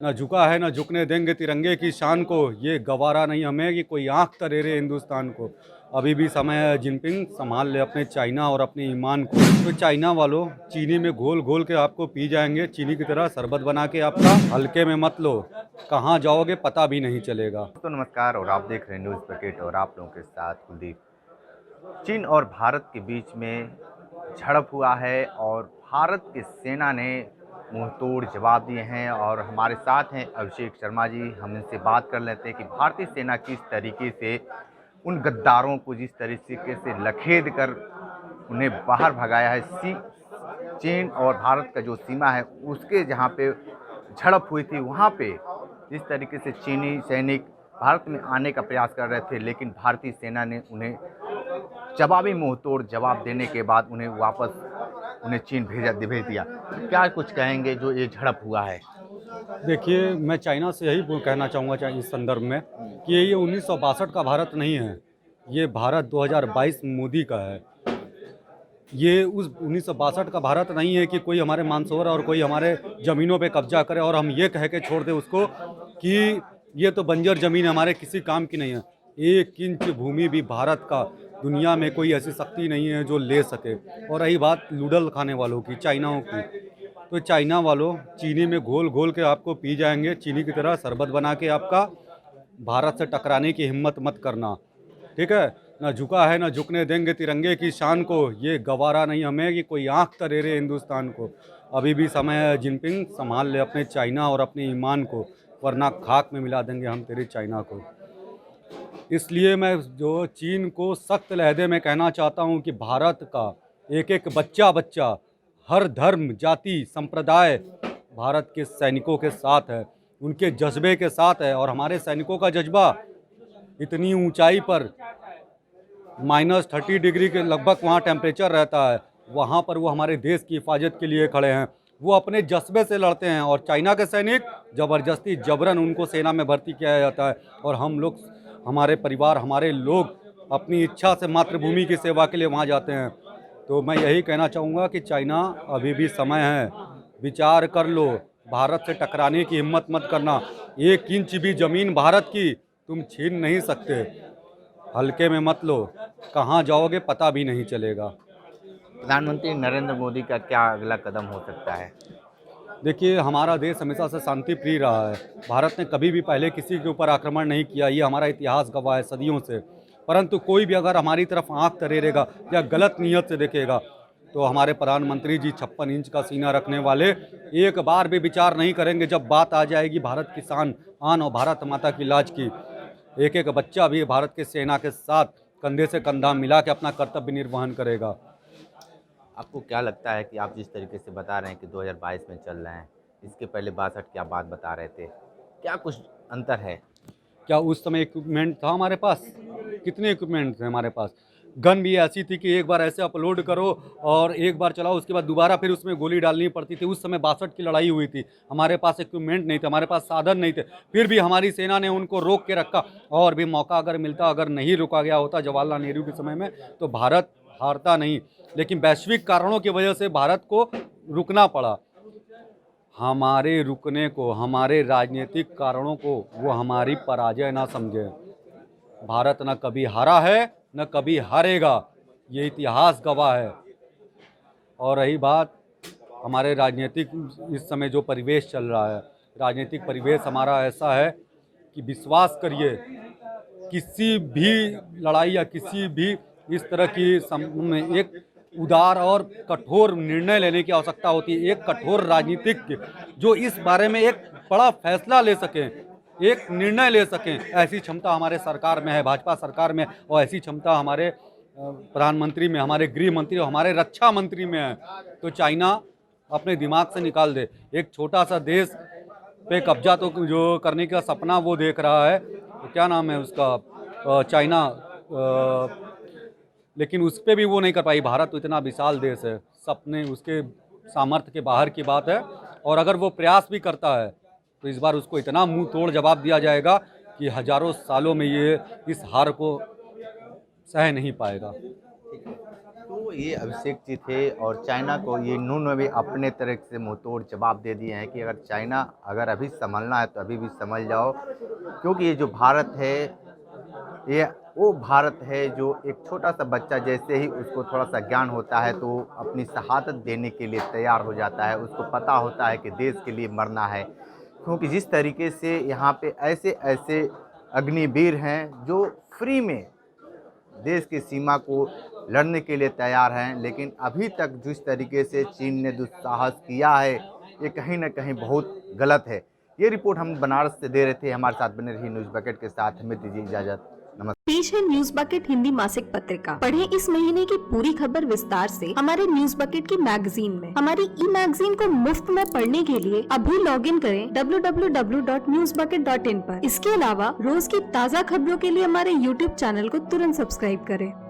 ना झुका है ना झुकने देंगे तिरंगे की शान को, ये गवारा नहीं हमें कि कोई आंख तरे रे हिंदुस्तान को। अभी भी समय है जिनपिंग, संभाल ले अपने चाइना और अपने ईमान को। तो चाइना वालों, चीनी में घोल घोल के आपको पी जाएंगे, चीनी की तरह शरबत बना के आपका। हल्के में मत लो, कहाँ जाओगे पता भी नहीं चलेगा। तो नमस्कार और आप देख रहे हैं न्यूज़ पैकेट और आप लोगों के साथ कुलदीप। चीन और भारत के बीच में झड़प हुआ है और भारत की सेना ने मुंहतोड़ जवाब दिए हैं और हमारे साथ हैं अभिषेक शर्मा जी। हम इनसे बात कर लेते हैं कि भारतीय सेना किस तरीके से उन गद्दारों को जिस तरीके से लखेद कर उन्हें बाहर भगाया है। चीन और भारत का जो सीमा है उसके जहाँ पे झड़प हुई थी वहाँ पे जिस तरीके से चीनी सैनिक भारत में आने का प्रयास कर रहे थे, लेकिन भारतीय सेना ने उन्हें जवाबी मुंहतोड़ जवाब देने के बाद उन्हें चीन भेज दिया। तो क्या कुछ कहेंगे जो ये झड़प हुआ है? देखिए, मैं चाइना से यही कहना चाहूँगा इस संदर्भ में कि ये 1962 का भारत नहीं है, ये भारत 2022 मोदी का है। ये उस 1962 का भारत नहीं है कि कोई हमारे मानसरोवर और कोई हमारे ज़मीनों पे कब्जा करे और हम ये कह के छोड़ दें उसको कि ये तो बंजर ज़मीन हमारे किसी काम की नहीं है। 1 इंच भूमि भी भारत का दुनिया में कोई ऐसी शक्ति नहीं है जो ले सके। और रही बात नूडल खाने वालों की, चाइनाओं की, तो चाइना वालों, चीनी में घोल घोल के आपको पी जाएंगे, चीनी की तरह शरबत बना के आपका। भारत से टकराने की हिम्मत मत करना, ठीक है? ना झुका है ना झुकने देंगे तिरंगे की शान को, ये गवारा नहीं हमें कि कोई आंख तरे रे हिंदुस्तान को। अभी भी समय है जिनपिंग, संभाल ले अपने चाइना और अपने ईमान को, वरना खाक में मिला देंगे हम तेरी चाइना को। इसलिए मैं जो चीन को सख्त लहजे में कहना चाहता हूँ कि भारत का एक एक बच्चा बच्चा, हर धर्म जाति संप्रदाय भारत के सैनिकों के साथ है, उनके जज्बे के साथ है। और हमारे सैनिकों का जज्बा इतनी ऊंचाई पर -30 डिग्री के लगभग वहाँ टेम्परेचर रहता है, वहाँ पर वो हमारे देश की हिफाजत के लिए खड़े हैं। वो अपने जज्बे से लड़ते हैं। और चाइना के सैनिक ज़बरदस्ती जबरन उनको सेना में भर्ती किया जाता है, और हम लोग, हमारे परिवार, हमारे लोग अपनी इच्छा से मातृभूमि की सेवा के लिए वहाँ जाते हैं। तो मैं यही कहना चाहूँगा कि चाइना, अभी भी समय है, विचार कर लो, भारत से टकराने की हिम्मत मत करना। 1 इंच भी ज़मीन भारत की तुम छीन नहीं सकते। हल्के में मत लो, कहाँ जाओगे पता भी नहीं चलेगा। प्रधानमंत्री नरेंद्र मोदी का क्या अगला कदम हो सकता है? देखिए, हमारा देश हमेशा से शांति प्रिय रहा है। भारत ने कभी भी पहले किसी के ऊपर आक्रमण नहीं किया, ये हमारा इतिहास गवाह है सदियों से। परंतु कोई भी अगर हमारी तरफ आंख तरेरेगा या गलत नीयत से देखेगा, तो हमारे प्रधानमंत्री जी 56 इंच का सीना रखने वाले एक बार भी विचार नहीं करेंगे जब बात आ जाएगी भारत की शान, आन और भारत माता की लाज की। एक एक बच्चा भी भारत के सेना के साथ कंधे से कंधा मिला के अपना कर्तव्य निर्वहन करेगा। आपको क्या लगता है कि आप जिस तरीके से बता रहे हैं कि 2022 में चल रहे हैं, इसके पहले 62 की आप बात बता रहे थे, क्या कुछ अंतर है? क्या उस समय इक्विपमेंट था हमारे पास? कितने इक्विपमेंट थे हमारे पास? गन भी ऐसी थी कि एक बार ऐसे अपलोड करो और एक बार चलाओ, उसके बाद दोबारा फिर उसमें गोली डालनी पड़ती थी। उस समय 62 की लड़ाई हुई थी, हमारे पास इक्विपमेंट नहीं थे, हमारे पास साधन नहीं थे, फिर भी हमारी सेना ने उनको रोक के रखा। और भी मौका अगर मिलता, अगर नहीं रुका गया होता जवाहरलाल नेहरू के समय में, तो भारत हारता नहीं। लेकिन वैश्विक कारणों की वजह से भारत को रुकना पड़ा। हमारे रुकने को, हमारे राजनीतिक कारणों को वो हमारी पराजय ना समझे। भारत न कभी हारा है, न कभी हारेगा, ये इतिहास गवाह है। और रही बात हमारे राजनीतिक, इस समय जो परिवेश चल रहा है, राजनीतिक परिवेश हमारा ऐसा है कि विश्वास करिए, किसी भी लड़ाई या किसी भी इस तरह की में एक उदार और कठोर निर्णय लेने की आवश्यकता होती है। एक कठोर राजनीतिक जो इस बारे में एक बड़ा फैसला ले सकें, एक निर्णय ले सकें, ऐसी क्षमता हमारे सरकार में है, भाजपा सरकार में। और ऐसी क्षमता हमारे प्रधानमंत्री में, हमारे गृह मंत्री और हमारे रक्षा मंत्री में है। तो चाइना अपने दिमाग से निकाल दे। एक छोटा सा देश पे कब्जा तो जो करने का सपना वो देख रहा है, तो क्या नाम है उसका, चाइना, लेकिन उस पर भी वो नहीं कर पाई। भारत तो इतना विशाल देश है, सपने उसके सामर्थ्य के बाहर की बात है। और अगर वो प्रयास भी करता है तो इस बार उसको इतना मुंह तोड़ जवाब दिया जाएगा कि हजारों सालों में ये इस हार को सह नहीं पाएगा। तो ये अभिषेक जी थे और चाइना को ये इन्होंने भी अपने तरह से मुंहतोड़ जवाब दे दिए हैं कि अगर चाइना अगर अभी संभलना है तो अभी भी संभल जाओ, क्योंकि ये जो भारत है ये वो भारत है जो एक छोटा सा बच्चा जैसे ही उसको थोड़ा सा ज्ञान होता है तो अपनी शहादत देने के लिए तैयार हो जाता है। उसको पता होता है कि देश के लिए मरना है, क्योंकि जिस तरीके से यहाँ पे ऐसे ऐसे अग्निवीर हैं जो फ्री में देश की सीमा को लड़ने के लिए तैयार हैं, लेकिन अभी तक जिस तरीके से चीन ने दुस्साहस किया है ये कहीं ना कहीं बहुत गलत है। ये रिपोर्ट हम बनारस से दे रहे थे। हमारे साथ बने रही न्यूज़ बकेट के साथ। हमें दीजिए इजाजत। नमस्कार। पेश है न्यूज बकेट हिंदी मासिक पत्रिका। पढ़ें इस महीने की पूरी खबर विस्तार से हमारे न्यूज बकेट की मैगजीन में। हमारी ई मैगजीन को मुफ्त में पढ़ने के लिए अभी लॉगिन करें www.newsbucket.in पर। इसके अलावा रोज की ताज़ा खबरों के लिए हमारे YouTube चैनल को तुरंत सब्सक्राइब करें।